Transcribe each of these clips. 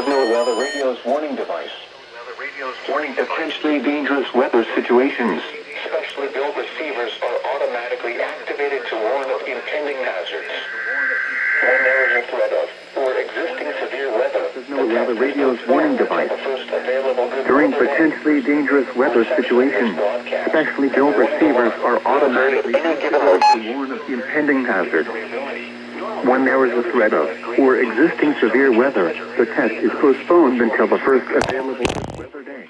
of NOAA Weather Radio's warning device. Warning potentially dangerous weather situations. Specially built receivers are automatically activated to warn of impending hazards. When there is a threat of or existing severe weather, NOAA Weather Radio's warning device. During potentially dangerous weather situations, specially built receivers are automatically activated to warn of impending hazards. When there is a threat of or existing severe weather, the test is postponed until the first available weather day.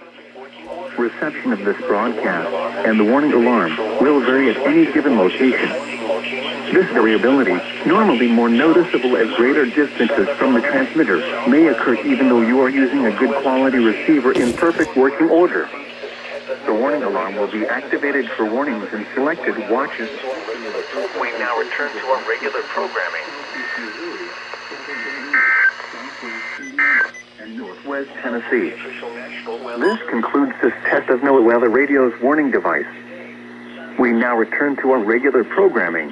Reception of this broadcast and the warning alarm will vary at any given location. This variability, normally more noticeable at greater distances from the transmitter, may occur even though you are using a good quality receiver in perfect working order. The warning alarm will be activated for warnings in selected watches. We now return to our regular programming. And Northwest Tennessee. This concludes this test of NOAA Weather Radio's warning device. We now return to our regular programming.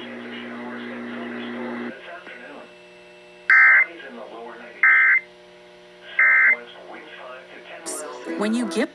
When you get